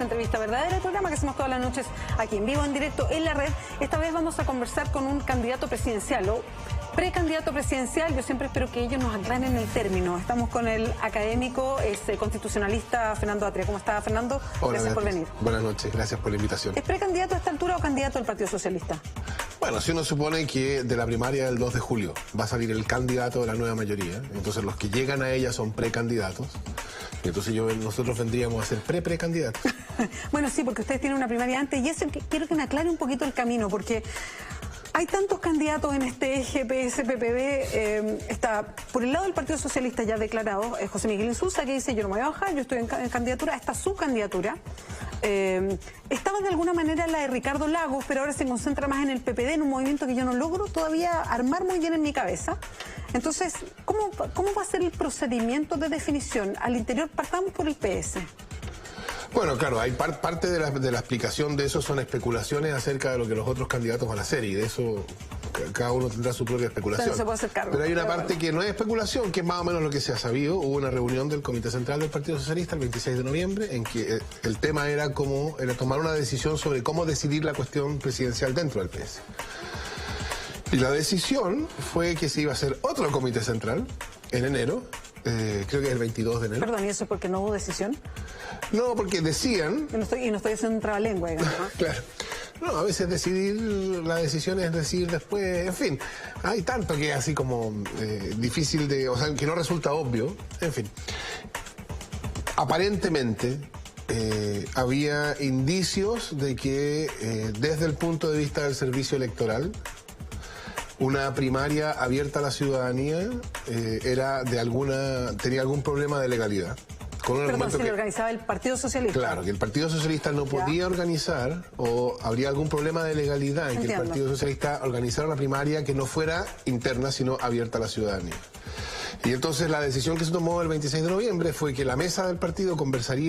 Entrevista Verdadera, el programa que hacemos todas las noches aquí en vivo, en directo, en la red. Esta vez vamos a conversar con un candidato presidencial o precandidato presidencial. Yo siempre espero que ellos nos aclaren el término. Estamos con el académico constitucionalista Fernando Atria. ¿Cómo está, Fernando? Hola, gracias por venir. Buenas noches, gracias por la invitación. ¿Es precandidato a esta altura o candidato del Partido Socialista? Bueno, si uno supone que de la primaria del 2 de julio va a salir el candidato de la nueva mayoría, entonces los que llegan a ella son precandidatos, y entonces nosotros vendríamos a ser precandidatos. Bueno, sí, porque ustedes tienen una primaria antes, y eso quiero que me aclare un poquito el camino, porque hay tantos candidatos en este eje PS-PPD. Está por el lado del Partido Socialista ya declarado José Miguel Insulza, que dice: yo no me voy a bajar, yo estoy en candidatura. Está su candidatura. Estaba de alguna manera la de Ricardo Lagos, pero ahora se concentra más en el PPD, en un movimiento que yo no logro todavía armar muy bien en mi cabeza. Entonces, ¿cómo va a ser el procedimiento de definición? Al interior partamos por el PS. Bueno, claro, hay parte de la explicación de eso son especulaciones acerca de lo que los otros candidatos van a hacer, y de eso cada uno tendrá su propia especulación. Pero, se puede hacer cargo, pero hay una parte que no es especulación, que es más o menos lo que se ha sabido. Hubo una reunión del Comité Central del Partido Socialista el 26 de noviembre en que el tema era tomar una decisión sobre cómo decidir la cuestión presidencial dentro del PS. Y la decisión fue que se iba a hacer otro Comité Central en enero. Creo que es el 22 de enero. Perdón, ¿y eso es porque no hubo decisión? No, porque decían... Y no estoy haciendo un trabalengua, digamos, ¿no? Claro. No, a veces la decisión es decir después, en fin, hay tanto que es así como difícil de... O sea, que no resulta obvio, en fin. Aparentemente había indicios de que desde el punto de vista del servicio electoral, una primaria abierta a la ciudadanía tenía algún problema de legalidad. Perdón, si lo organizaba el Partido Socialista. Claro, que el Partido Socialista no podía organizar, o habría algún problema de legalidad en que el Partido Socialista organizara una primaria que no fuera interna, sino abierta a la ciudadanía. Y entonces la decisión que se tomó el 26 de noviembre fue que la mesa del partido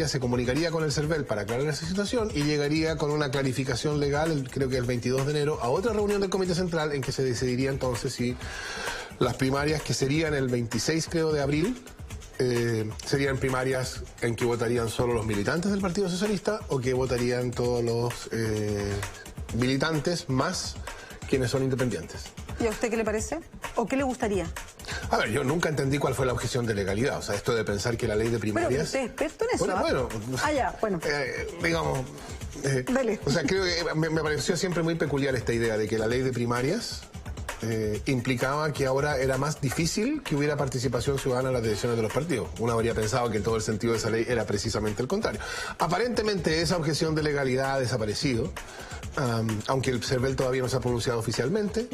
se comunicaría con el CERVEL para aclarar esa situación y llegaría con una clarificación legal, creo que el 22 de enero, a otra reunión del Comité Central en que se decidiría entonces si las primarias, que serían el 26, creo, de abril, serían primarias en que votarían solo los militantes del Partido Socialista o que votarían todos los militantes más quienes son independientes. ¿Y a usted qué le parece? ¿O qué le gustaría? A ver, yo nunca entendí cuál fue la objeción de legalidad. O sea, esto de pensar que la ley de primarias... Pero usted es experto en eso. Bueno. Bueno. Digamos... Dale. O sea, creo que me pareció siempre muy peculiar esta idea de que la ley de primarias implicaba que ahora era más difícil que hubiera participación ciudadana en las decisiones de los partidos. Uno habría pensado que todo el sentido de esa ley era precisamente el contrario. Aparentemente esa objeción de legalidad ha desaparecido, aunque el CERVEL todavía no se ha pronunciado oficialmente.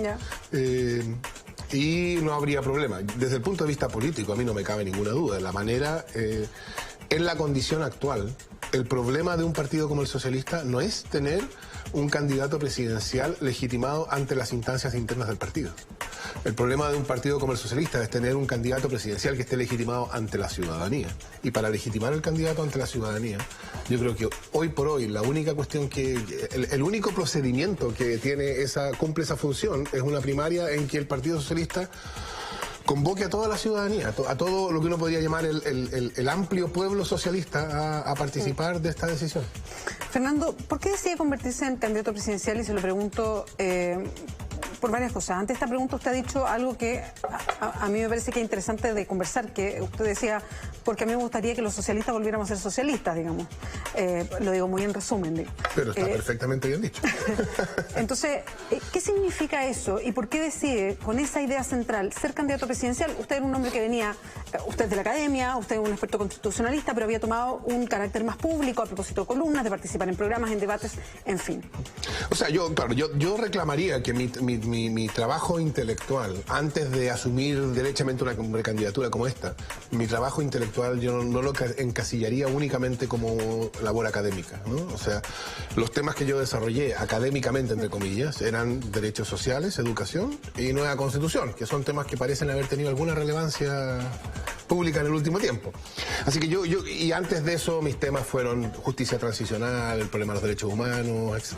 Y no habría problema. Desde el punto de vista político, a mí no me cabe ninguna duda. La manera, en la condición actual, el problema de un partido como el socialista no es tener un candidato presidencial legitimado ante las instancias internas del partido. El problema de un partido como el socialista es tener un candidato presidencial que esté legitimado ante la ciudadanía. Y para legitimar el candidato ante la ciudadanía, yo creo que hoy por hoy la única cuestión el único procedimiento que cumple esa función es una primaria en que el Partido Socialista convoque a toda la ciudadanía, a todo lo que uno podría llamar el amplio pueblo socialista a participar de esta decisión. Fernando, ¿por qué decide convertirse en candidato presidencial? Y se lo pregunto por varias cosas. Ante esta pregunta usted ha dicho algo que a mí me parece que es interesante de conversar, que usted decía, porque a mí me gustaría que los socialistas volviéramos a ser socialistas, digamos. Lo digo muy en resumen. Pero está perfectamente bien dicho. Entonces, ¿qué significa eso? ¿Y por qué decide, con esa idea central, ser candidato presidencial? Usted era un hombre que venía, usted de la academia, usted es un experto constitucionalista, pero había tomado un carácter más público a propósito de columnas, de participar en programas, en debates, en fin. O sea, yo reclamaría que mi trabajo intelectual, antes de asumir derechamente una candidatura como esta, mi trabajo intelectual yo no lo encasillaría únicamente como labor académica, ¿no? O sea, los temas que yo desarrollé académicamente, entre comillas, eran derechos sociales, educación y nueva constitución, que son temas que parecen haber tenido alguna relevancia pública en el último tiempo. Así que y antes de eso mis temas fueron justicia transicional, el problema de los derechos humanos, etc.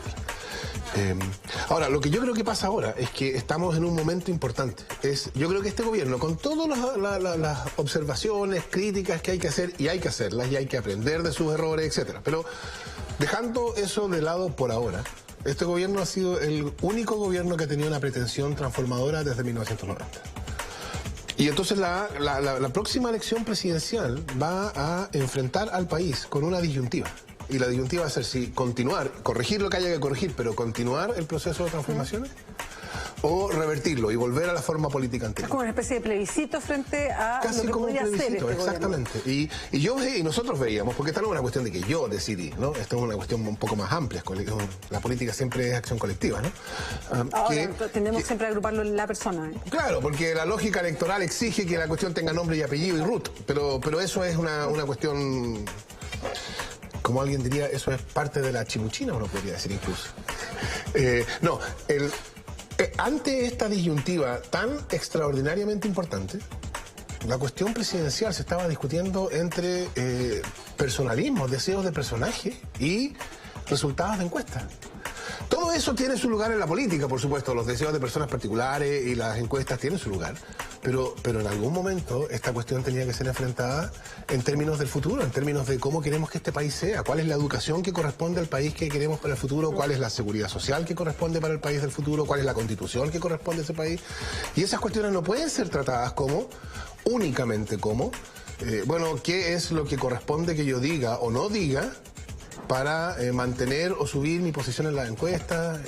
Ahora, lo que yo creo que pasa ahora es que estamos en un momento importante. Yo creo que este gobierno, con todas las observaciones, críticas que hay que hacer, y hay que hacerlas, y hay que aprender de sus errores, etc. Pero dejando eso de lado por ahora, este gobierno ha sido el único gobierno que ha tenido una pretensión transformadora desde 1990. Y entonces la próxima elección presidencial va a enfrentar al país con una disyuntiva. Y la disyuntiva va a ser si continuar, corregir lo que haya que corregir, pero continuar el proceso de transformaciones, o revertirlo y volver a la forma política anterior. Es como una especie de plebiscito frente a casi lo que como un podría plebiscito, ser este exactamente. Y nosotros veíamos, porque esta no es una cuestión de que yo decidí, ¿no? Esta es una cuestión un poco más amplia. La política siempre es acción colectiva, ¿no? Ahora, tendemos siempre a agruparlo en la persona. Claro, porque la lógica electoral exige que la cuestión tenga nombre y apellido y root, pero eso es una cuestión, como alguien diría, eso es parte de la chimuchina, uno podría decir incluso. Ante esta disyuntiva tan extraordinariamente importante, la cuestión presidencial se estaba discutiendo entre personalismos, deseos de personaje y resultados de encuestas. Todo eso tiene su lugar en la política, por supuesto, los deseos de personas particulares y las encuestas tienen su lugar, pero en algún momento esta cuestión tenía que ser enfrentada en términos del futuro, en términos de cómo queremos que este país sea, cuál es la educación que corresponde al país que queremos para el futuro, cuál es la seguridad social que corresponde para el país del futuro, cuál es la constitución que corresponde a ese país. Y esas cuestiones no pueden ser tratadas únicamente como, ¿qué es lo que corresponde que yo diga o no diga para mantener o subir mi posición en las encuestas?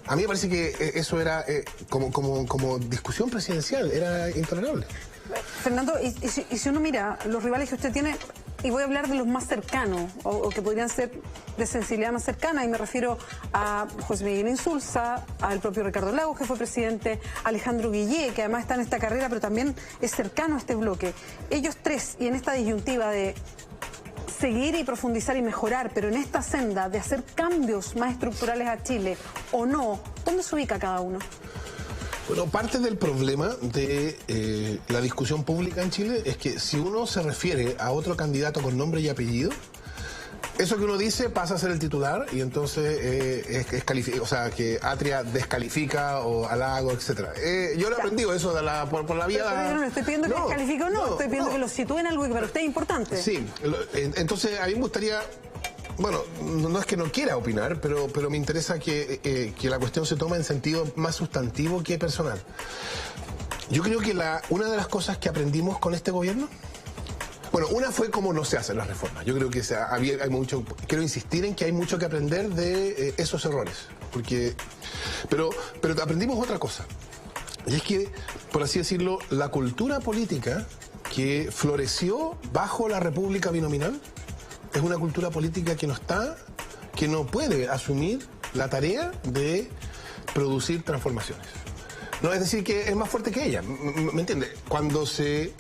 A mí me parece que eso era, como discusión presidencial, era intolerable. Fernando, y si uno mira los rivales que usted tiene, y voy a hablar de los más cercanos, o que podrían ser de sensibilidad más cercana, y me refiero a José Miguel Insulza, al propio Ricardo Lagos, que fue presidente, Alejandro Guillé, que además está en esta carrera, pero también es cercano a este bloque. Ellos tres, y en esta disyuntiva de seguir y profundizar y mejorar, pero en esta senda de hacer cambios más estructurales a Chile, o no, ¿dónde se ubica cada uno? Bueno, parte del problema de la discusión pública en Chile es que si uno se refiere a otro candidato con nombre y apellido, eso que uno dice pasa a ser el titular y entonces o sea, que Atria descalifica o Lagos, etcétera. Yo lo he aprendido eso por la vía... Pero no estoy pidiendo que descalifique o no, estoy pidiendo que lo sitúen algo que para usted es importante. Sí, entonces a mí me gustaría... Bueno, no es que no quiera opinar, pero me interesa que la cuestión se tome en sentido más sustantivo que personal. Yo creo que una de las cosas que aprendimos con este gobierno, bueno, una fue cómo no se hacen las reformas. Yo creo que quiero insistir en que hay mucho que aprender de esos errores. Pero aprendimos otra cosa. Y es que, por así decirlo, la cultura política que floreció bajo la República Binominal es una cultura política que no puede asumir la tarea de producir transformaciones. No, es decir, que es más fuerte que ella. ¿Me entiende? Cuando se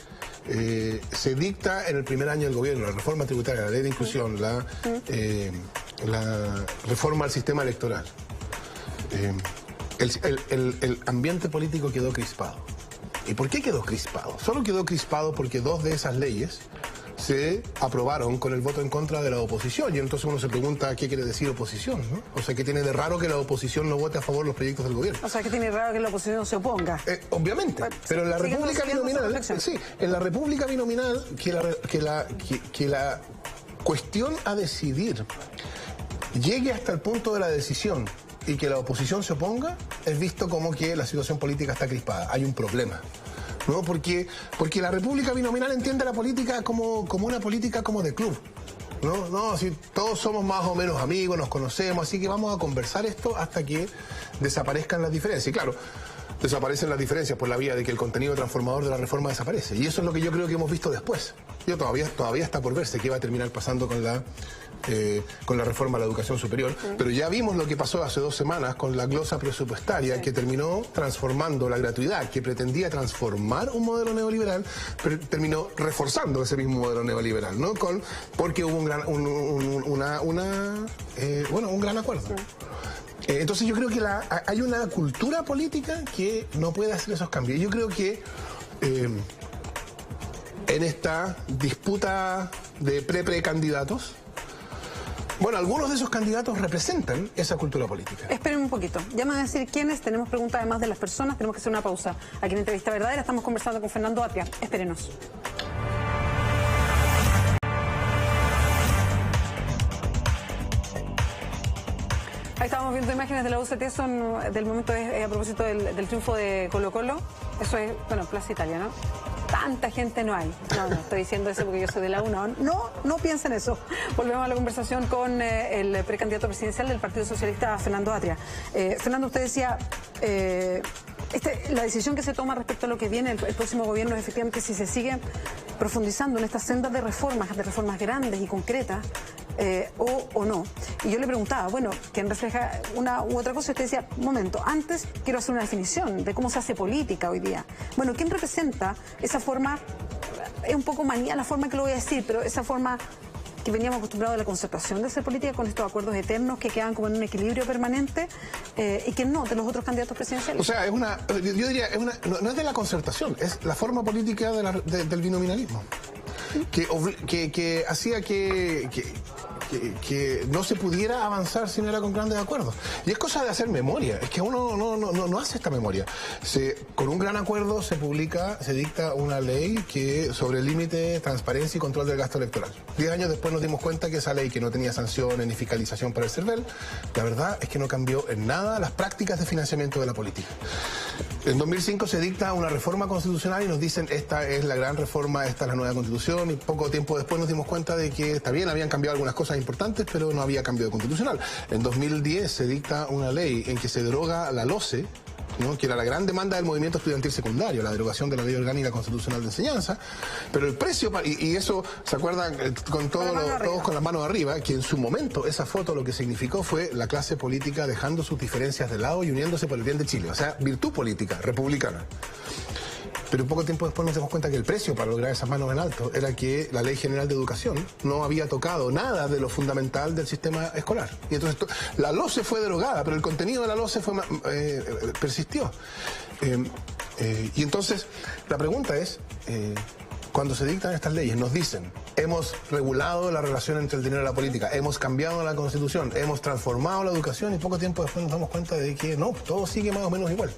dicta en el primer año del gobierno la reforma tributaria, la ley de inclusión, la reforma al sistema electoral, el ambiente político quedó crispado. ¿Y por qué quedó crispado? Solo quedó crispado porque dos de esas leyes se aprobaron con el voto en contra de la oposición. Y entonces uno se pregunta qué quiere decir oposición, ¿no? O sea, ¿qué tiene de raro que la oposición no vote a favor de los proyectos del gobierno? O sea, ¿qué tiene de raro que la oposición se oponga? Obviamente. Pero en la República Binominal, en la República Binominal, que la cuestión a decidir llegue hasta el punto de la decisión y que la oposición se oponga, es visto como que la situación política está crispada. Hay un problema. ¿No? Porque la República Binominal entiende la política como una política como de club. No, si todos somos más o menos amigos, nos conocemos, así que vamos a conversar esto hasta que desaparezcan las diferencias. Y claro, desaparecen las diferencias por la vía de que el contenido transformador de la reforma desaparece. Y eso es lo que yo creo que hemos visto después. Todavía está por verse qué va a terminar pasando con la reforma a la educación superior, pero ya vimos lo que pasó hace 2 semanas con la glosa presupuestaria, que terminó transformando la gratuidad, que pretendía transformar un modelo neoliberal, pero terminó reforzando ese mismo modelo neoliberal, ¿no? Porque hubo un gran acuerdo. Entonces yo creo que hay una cultura política que no puede hacer esos cambios. Yo creo que en esta disputa de precandidatos, bueno, algunos de esos candidatos representan esa cultura política. Esperen un poquito. Ya me van a decir quiénes. Tenemos preguntas además de las personas. Tenemos que hacer una pausa. Aquí en Entrevista Verdadera estamos conversando con Fernando Atria. Espérenos. Ahí estábamos viendo imágenes de la UCT, son del momento a propósito del triunfo de Colo-Colo. Eso es, bueno, Plaza Italia, ¿no? Tanta gente no hay. No estoy diciendo eso porque yo soy de la UNA. No piensen eso. Volvemos a la conversación con el precandidato presidencial del Partido Socialista, Fernando Atria. Fernando, usted decía, la decisión que se toma respecto a lo que viene el próximo gobierno es efectivamente si se sigue profundizando en estas sendas de reformas grandes y concretas, o no. Y yo le preguntaba, bueno, ¿quién refleja una u otra cosa? Usted decía, un momento, antes quiero hacer una definición de cómo se hace política hoy día. Bueno, ¿quién representa esa forma? Es un poco manía la forma que lo voy a decir, pero esa forma que veníamos acostumbrados a la concertación de hacer política con estos acuerdos eternos que quedan como en un equilibrio permanente, y que no de los otros candidatos presidenciales. O sea, yo diría, no es de la concertación, es la forma política del binominalismo, que hacía que no se pudiera avanzar si no era con grandes acuerdos. Y es cosa de hacer memoria, es que uno no hace esta memoria. Con un gran acuerdo se dicta una ley sobre límite, transparencia y control del gasto electoral. 10 años después nos dimos cuenta que esa ley, que no tenía sanciones ni fiscalización para el CERVEL, la verdad es que no cambió en nada las prácticas de financiamiento de la política. En 2005 se dicta una reforma constitucional y nos dicen, esta es la gran reforma, esta es la nueva constitución, y poco tiempo después nos dimos cuenta de que está bien, habían cambiado algunas cosas importantes, pero no había cambio constitucional. En 2010 se dicta una ley en que se deroga la LOCE, ¿no?, que era la gran demanda del movimiento estudiantil secundario, la derogación de la Ley Orgánica Constitucional de Enseñanza, pero el precio, y eso, ¿se acuerdan? Todos con las manos arriba, que en su momento esa foto lo que significó fue la clase política dejando sus diferencias de lado y uniéndose por el bien de Chile, o sea, virtud política, republicana. Pero poco tiempo después nos dimos cuenta que el precio para lograr esas manos en alto era que la Ley General de Educación no había tocado nada de lo fundamental del sistema escolar. Y entonces la LOCE fue derogada, pero el contenido de la LOCE persistió. Y entonces la pregunta es, cuando se dictan estas leyes, nos dicen, hemos regulado la relación entre el dinero y la política, hemos cambiado la Constitución, hemos transformado la educación, y poco tiempo después nos damos cuenta de que no, todo sigue más o menos igual.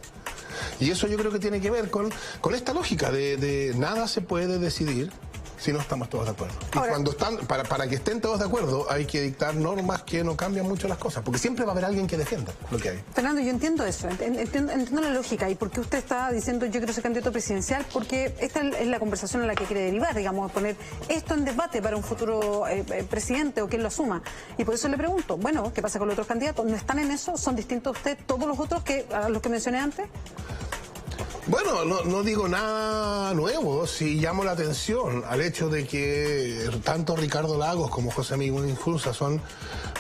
Y eso yo creo que tiene que ver con esta lógica de nada se puede decidir si no estamos todos de acuerdo. Y cuando para que estén todos de acuerdo hay que dictar normas que no cambian mucho las cosas, porque siempre va a haber alguien que defienda lo que hay. Fernando, yo entiendo eso, entiendo la lógica, y porque usted está diciendo yo quiero ser candidato presidencial, porque esta es la conversación a la que quiere derivar, digamos, poner esto en debate para un futuro presidente o quien lo asuma. Y por eso le pregunto, bueno, ¿qué pasa con los otros candidatos? ¿No están en eso? ¿Son distintos a usted todos los otros a los que mencioné antes? Bueno, no digo nada nuevo, sí llamo la atención al hecho de que tanto Ricardo Lagos como José Miguel Insulza son,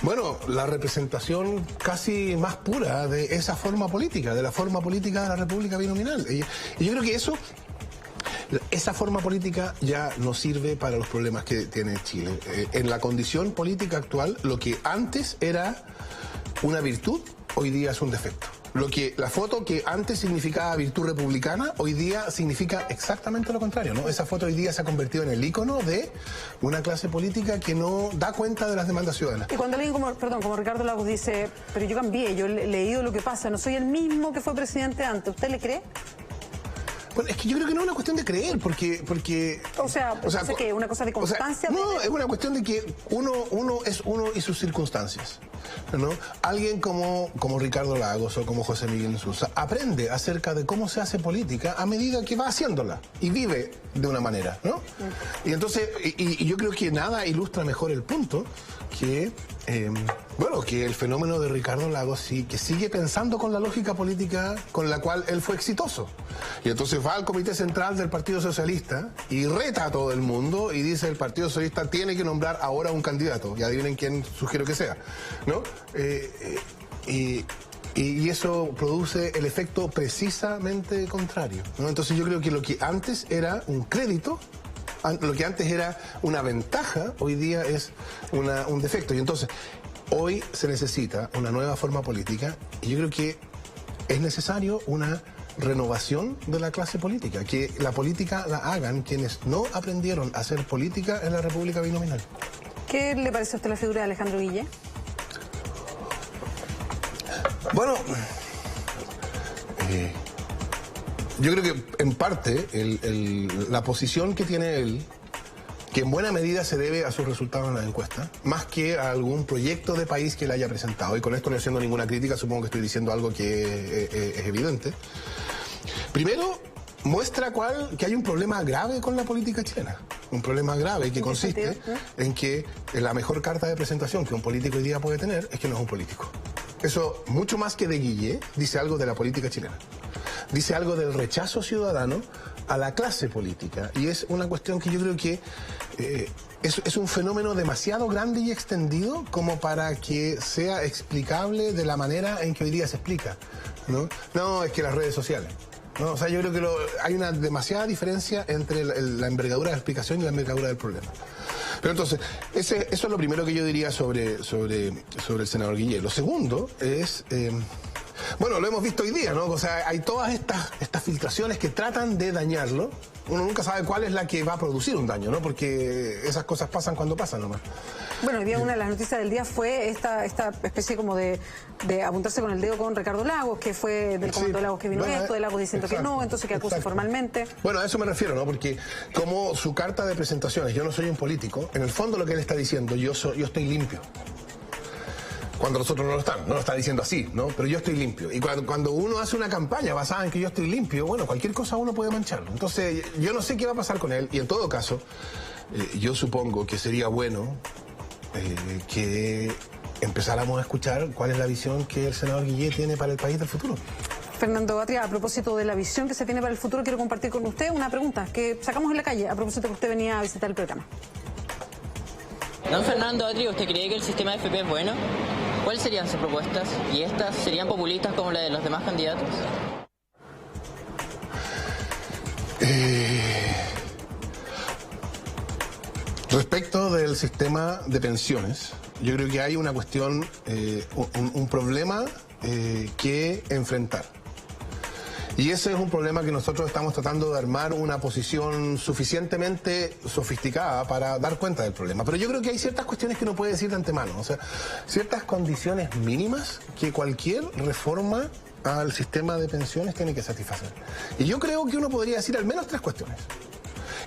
bueno, la representación casi más pura de esa forma política, de la forma política de la República Binominal. Y yo creo que esa forma política ya no sirve para los problemas que tiene Chile. En la condición política actual, lo que antes era una virtud, hoy día es un defecto. La foto que antes significaba virtud republicana, hoy día significa exactamente lo contrario, ¿no? Esa foto hoy día se ha convertido en el ícono de una clase política que no da cuenta de las demandas ciudadanas. Y cuando alguien como Ricardo Lagos dice, pero yo cambié, yo he leído lo que pasa, no soy el mismo que fue presidente antes, ¿usted le cree? Bueno, es que yo creo que no es una cuestión de creer, porque O sea ¿qué? ¿Una cosa de constancia? No, es una cuestión de que uno es uno y sus circunstancias, ¿no? Alguien como Ricardo Lagos o como José Miguel Insulza aprende acerca de cómo se hace política a medida que va haciéndola y vive de una manera, ¿no? Y entonces, y yo creo que nada ilustra mejor el punto que que el fenómeno de Ricardo Lagos que sigue pensando con la lógica política con la cual él fue exitoso. Y entonces va al Comité Central del Partido Socialista y reta a todo el mundo y dice el Partido Socialista tiene que nombrar ahora un candidato. Y adivinen quién sugiero que sea, ¿no? Y eso produce el efecto precisamente contrario, ¿no? Entonces yo creo que lo que antes era un crédito, lo que antes era una ventaja, hoy día es un defecto. Y entonces, hoy se necesita una nueva forma política y yo creo que es necesario una renovación de la clase política, que la política la hagan quienes no aprendieron a hacer política en la República Binominal. ¿Qué le parece a usted la figura de Alejandro Guille? Bueno, yo creo que en parte la posición que tiene él que en buena medida se debe a sus resultados en las encuestas, más que a algún proyecto de país que le haya presentado. Y con esto no estoy haciendo ninguna crítica, supongo que estoy diciendo algo que es evidente. Primero, muestra que hay un problema grave con la política chilena. Un problema grave que consiste en que la mejor carta de presentación que un político hoy día puede tener es que no es un político. Eso, mucho más que de Guille, dice algo de la política chilena. Dice algo del rechazo ciudadano a la clase política. Y es una cuestión que yo creo que es un fenómeno demasiado grande y extendido como para que sea explicable de la manera en que hoy día se explica, ¿no? No, es que las redes sociales. No, o sea, yo creo que hay una demasiada diferencia entre la envergadura de la explicación y la envergadura del problema. Pero entonces, eso es lo primero que yo diría sobre el senador Guille. Lo segundo es... bueno, lo hemos visto hoy día, ¿no? O sea, hay todas estas filtraciones que tratan de dañarlo. Uno nunca sabe cuál es la que va a producir un daño, ¿no? Porque esas cosas pasan cuando pasan nomás. Bueno, hoy día una de las noticias del día fue esta especie como de apuntarse con el dedo con Ricardo Lagos, que fue del comando de Lagos que vino esto, de Lagos diciendo que no, entonces que acusa formalmente. Bueno, a eso me refiero, ¿no? Porque como su carta de presentaciones, yo no soy un político, en el fondo lo que él está diciendo, yo estoy limpio. Cuando los otros no lo está diciendo así, ¿no? Pero yo estoy limpio. Y cuando uno hace una campaña basada en que yo estoy limpio, bueno, cualquier cosa uno puede mancharlo. Entonces, yo no sé qué va a pasar con él. Y en todo caso, yo supongo que sería bueno que empezáramos a escuchar cuál es la visión que el senador Guille tiene para el país del futuro. Fernando Atria, a propósito de la visión que se tiene para el futuro, quiero compartir con usted una pregunta que sacamos en la calle, a propósito que usted venía a visitar el programa. Don Fernando Atria, ¿usted cree que el sistema de FP es bueno? ¿Cuáles serían sus propuestas? ¿Y estas serían populistas como la de los demás candidatos? Respecto del sistema de pensiones, yo creo que hay una cuestión, un problema que enfrentar. Y ese es un problema que nosotros estamos tratando de armar una posición suficientemente sofisticada para dar cuenta del problema. Pero yo creo que hay ciertas cuestiones que uno puede decir de antemano, o sea, ciertas condiciones mínimas que cualquier reforma al sistema de pensiones tiene que satisfacer. Y yo creo que uno podría decir al menos 3 cuestiones.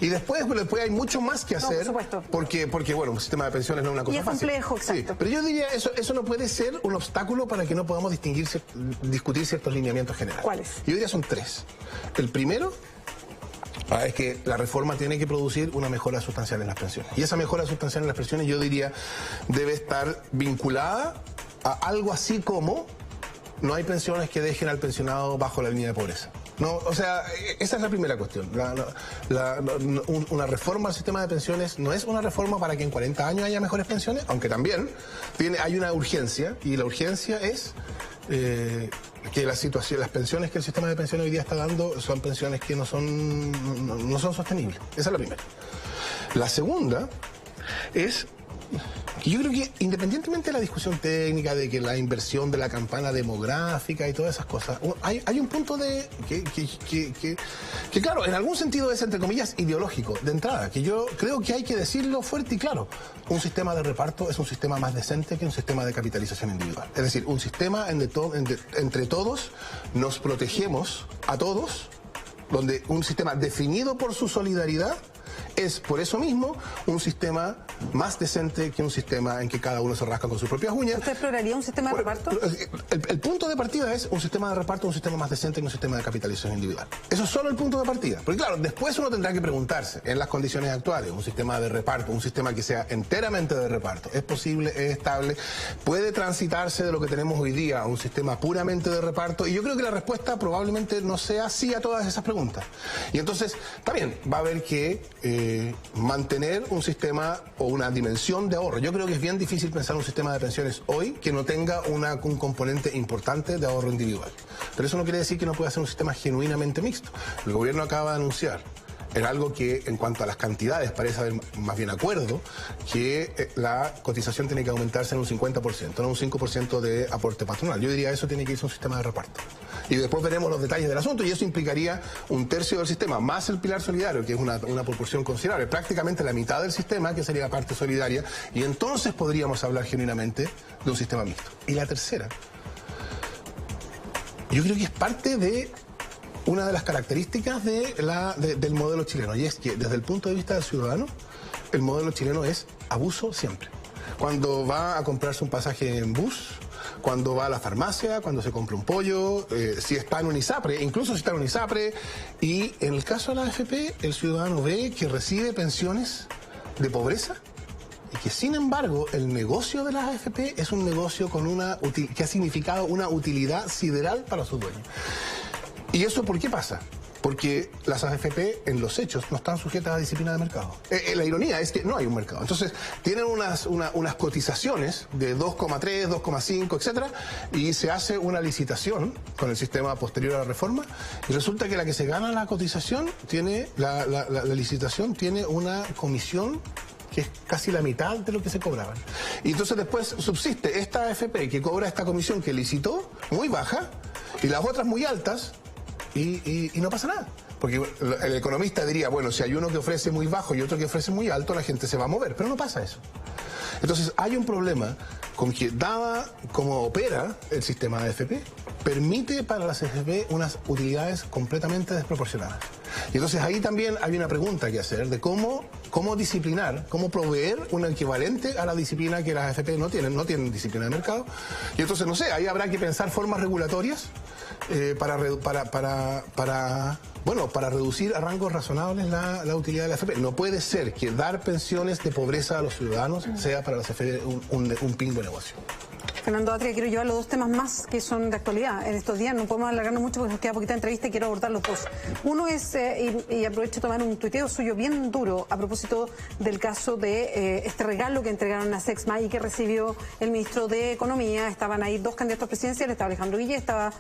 Y después hay mucho más que hacer, porque bueno, un sistema de pensiones no es una cosa fácil. Y es complejo, exacto. Sí, pero yo diría, eso no puede ser un obstáculo para que no podamos discutir ciertos lineamientos generales. ¿Cuáles? Yo diría son 3. El primero es que la reforma tiene que producir una mejora sustancial en las pensiones. Y esa mejora sustancial en las pensiones, yo diría, debe estar vinculada a algo así como no hay pensiones que dejen al pensionado bajo la línea de pobreza. No, o sea, esa es la primera cuestión. Una reforma al sistema de pensiones no es una reforma para que en 40 años haya mejores pensiones, aunque también hay una urgencia, y la urgencia es que las pensiones que el sistema de pensiones hoy día está dando son pensiones que no son sostenibles. Esa es la primera. La segunda es que yo creo que independientemente de la discusión técnica, de que la inversión de la campana demográfica y todas esas cosas, hay un punto que claro, en algún sentido es, entre comillas, ideológico, de entrada, que yo creo que hay que decirlo fuerte y claro. Un sistema de reparto es un sistema más decente que un sistema de capitalización individual. Es decir, un sistema entre todos nos protegemos a todos, donde un sistema definido por su solidaridad es, por eso mismo, un sistema más decente que un sistema en que cada uno se rasca con sus propias uñas. ¿Usted exploraría un sistema de reparto? El punto de partida es un sistema de reparto, un sistema más decente que un sistema de capitalización individual. Eso es solo el punto de partida. Porque claro, después uno tendrá que preguntarse, en las condiciones actuales, un sistema de reparto, un sistema que sea enteramente de reparto, ¿es posible, es estable? ¿Puede transitarse de lo que tenemos hoy día a un sistema puramente de reparto? Y yo creo que la respuesta probablemente no sea sí a todas esas preguntas. Y entonces, también va a haber que mantener un sistema o una dimensión de ahorro. Yo creo que es bien difícil pensar un sistema de pensiones hoy que no tenga un componente importante de ahorro individual. Pero eso no quiere decir que no pueda ser un sistema genuinamente mixto. El gobierno acaba de anunciar, en algo que en cuanto a las cantidades parece haber más bien acuerdo, que la cotización tiene que aumentarse en un 50%, no un 5% de aporte patronal. Yo diría eso tiene que irse a un sistema de reparto. Y después veremos los detalles del asunto, y eso implicaría 1/3 del sistema, más el pilar solidario, que es una proporción considerable, prácticamente la mitad del sistema, que sería parte solidaria, y entonces podríamos hablar genuinamente de un sistema mixto. Y la tercera, yo creo que es parte de una de las características del modelo chileno, y es que desde el punto de vista del ciudadano, el modelo chileno es abuso siempre. Cuando va a comprarse un pasaje en bus, cuando va a la farmacia, cuando se compra un pollo, si está en un ISAPRE, incluso si está en un ISAPRE. Y en el caso de la AFP, el ciudadano ve que recibe pensiones de pobreza y que, sin embargo, el negocio de las AFP es un negocio que ha significado una utilidad sideral para sus dueños. ¿Y eso por qué pasa? Porque las AFP en los hechos no están sujetas a disciplina de mercado. La ironía es que no hay un mercado. Entonces tienen unas cotizaciones de 2,3, 2,5, etcétera, y se hace una licitación con el sistema posterior a la reforma y resulta que la que se gana la cotización tiene, la licitación tiene una comisión que es casi la mitad de lo que se cobraban. Y entonces después subsiste esta AFP que cobra esta comisión que licitó, muy baja, y las otras muy altas, y no pasa nada. Porque el economista diría, bueno, si hay uno que ofrece muy bajo y otro que ofrece muy alto, la gente se va a mover, pero no pasa eso. Entonces hay un problema con que, dada como opera el sistema de AFP, permite para las AFP unas utilidades completamente desproporcionadas. Y entonces ahí también hay una pregunta que hacer de cómo disciplinar, cómo proveer un equivalente a la disciplina que las AFP no tienen disciplina de mercado. Y entonces, no sé, ahí habrá que pensar formas regulatorias para reducir a rangos razonables la utilidad de la AFP. No puede ser que dar pensiones de pobreza a los ciudadanos sea para las AFP un pingo de negocio. Fernando Atria, quiero llevar los dos temas más que son de actualidad. En estos días no podemos alargarnos mucho porque nos queda poquita entrevista y quiero abordar los dos. Uno es, y aprovecho de tomar un tuiteo suyo bien duro a propósito del caso de este regalo que entregaron a Sexma y que recibió el ministro de Economía. Estaban ahí dos candidatos presidenciales, estaba Alejandro Guille, estaba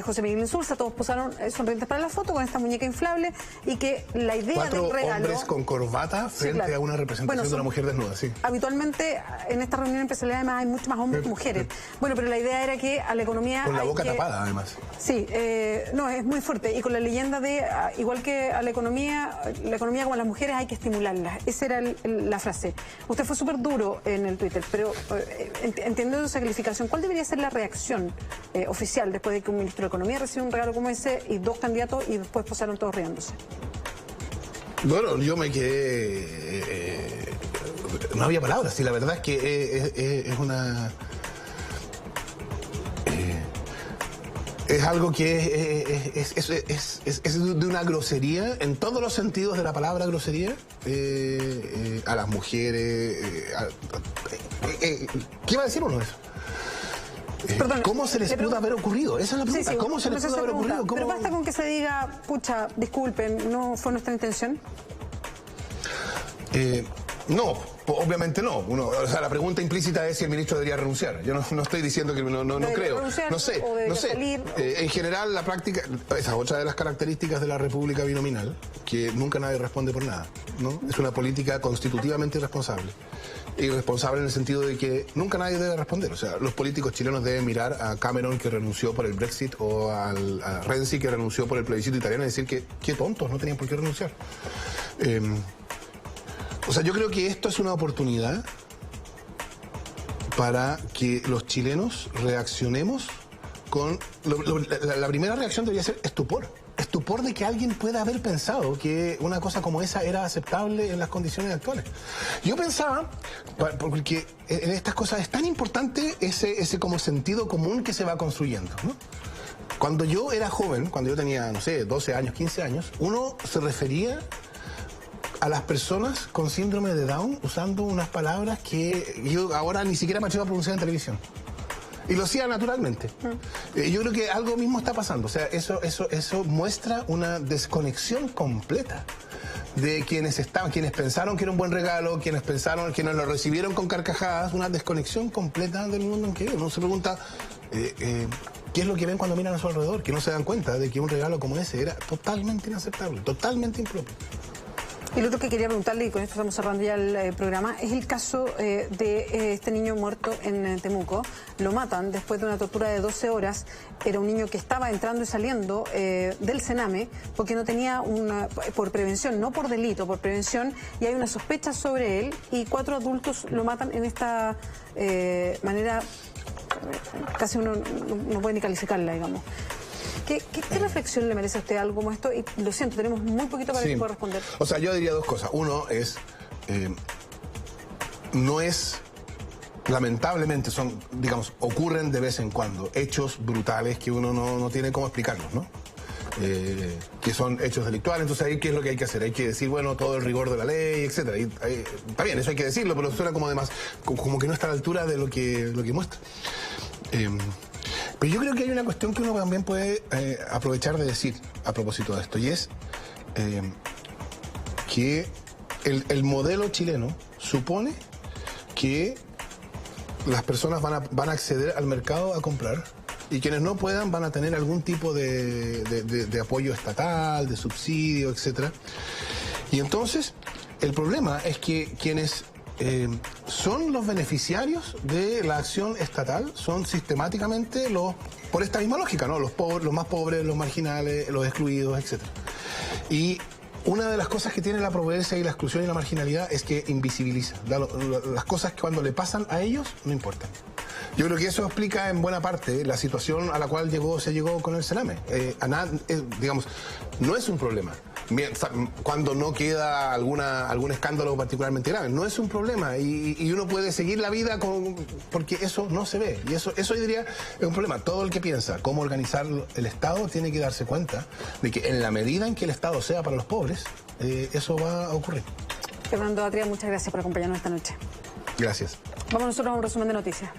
José Miguel Insulza, todos posaron sonrientes para la foto con esta muñeca inflable y que la idea del regalo... 4 hombres con corbata frente a una representación de una mujer desnuda, sí. Habitualmente en esta reunión empresarial además hay mucho más hombres que mujeres. Bueno, pero la idea era que a la economía... Con la boca tapada, además. Sí, no, es muy fuerte. Y con la leyenda de, igual que a la economía como a las mujeres hay que estimularlas. Esa era la frase. Usted fue súper duro en el Twitter, pero entendiendo esa calificación, ¿cuál debería ser la reacción oficial después de que un ministro de Economía recibe un regalo como ese y dos candidatos y después pasaron todos riéndose? Bueno, yo me quedé... no había palabras, y la verdad es que es una... Es algo que es de una grosería, en todos los sentidos de la palabra grosería, a las mujeres. ¿Qué va a decir uno de eso? Perdón, ¿Cómo se les pudo haber ocurrido? Esa es la pregunta. Sí, ¿Cómo se les pudo haber ocurrido? Pero basta con que se diga, pucha, disculpen, no fue nuestra intención. No, obviamente no. O sea, la pregunta implícita es si el ministro debería renunciar. Yo no estoy diciendo que no creo. No sé. Salir, en general, la práctica, esa es otra de las características de la república binominal, que nunca nadie responde por nada, ¿no? Es una política constitutivamente irresponsable. Irresponsable en el sentido de que nunca nadie debe responder. O sea, los políticos chilenos deben mirar a Cameron, que renunció por el Brexit, o a Renzi, que renunció por el plebiscito italiano, y decir que qué tontos, no tenían por qué renunciar. O sea, yo creo que esto es una oportunidad para que los chilenos reaccionemos con... La primera reacción debería ser estupor. Estupor de que alguien pueda haber pensado que una cosa como esa era aceptable en las condiciones actuales. Yo pensaba, porque en estas cosas es tan importante ese como sentido común que se va construyendo, ¿no? Cuando yo era joven, cuando yo tenía, no sé, 12 años, 15 años, uno se refería a las personas con síndrome de Down usando unas palabras que yo ahora ni siquiera me atrevo a pronunciar en televisión. Y lo hacía naturalmente. Yo creo que algo mismo está pasando. O sea, eso muestra una desconexión completa de quienes pensaron que era un buen regalo, quienes lo recibieron con carcajadas, una desconexión completa del mundo en que vive. Uno se pregunta qué es lo que ven cuando miran a su alrededor, que no se dan cuenta de que un regalo como ese era totalmente inaceptable, totalmente impropio. Y lo otro que quería preguntarle, y con esto estamos cerrando ya el programa, es el caso de este niño muerto en Temuco. Lo matan después de una tortura de 12 horas. Era un niño que estaba entrando y saliendo del Sename porque no tenía por prevención, no por delito, por prevención, y hay una sospecha sobre él y 4 adultos lo matan en esta manera, casi uno no puede ni calificarla, digamos. ¿Qué reflexión le merece a usted algo como esto? Y lo siento, tenemos muy poquito para que pueda responder. O sea, yo diría dos cosas. Uno es, no es, lamentablemente, ocurren de vez en cuando hechos brutales que uno no tiene cómo explicarlos, ¿no? Que son hechos delictuales. Entonces ahí, ¿qué es lo que hay que hacer? Hay que decir, bueno, todo el rigor de la ley, etcétera. Y está bien, eso hay que decirlo, pero suena como además, como que no está a la altura de lo que muestra. Pero yo creo que hay una cuestión que uno también puede aprovechar de decir a propósito de esto, y es que el modelo chileno supone que las personas van a acceder al mercado a comprar, y quienes no puedan van a tener algún tipo de apoyo estatal, de subsidio, etcétera. Y entonces, el problema es que quienes son los beneficiarios de la acción estatal son sistemáticamente por esta misma lógica, ¿no? Los pobres, los más pobres, los marginales, los excluidos, etcétera. Y una de las cosas que tiene la pobreza y la exclusión y la marginalidad es que invisibiliza. Las cosas que cuando le pasan a ellos no importan. Yo creo que eso explica en buena parte la situación a la cual se llegó con el Sename. Digamos, no es un problema. Cuando no queda algún escándalo particularmente grave, no es un problema, y uno puede seguir la vida porque eso no se ve, y eso yo diría es un problema. Todo el que piensa cómo organizar el Estado tiene que darse cuenta de que en la medida en que el Estado sea para los pobres, eso va a ocurrir. Fernando Atria, muchas gracias por acompañarnos esta noche. Gracias. Vamos nosotros a un resumen de noticias.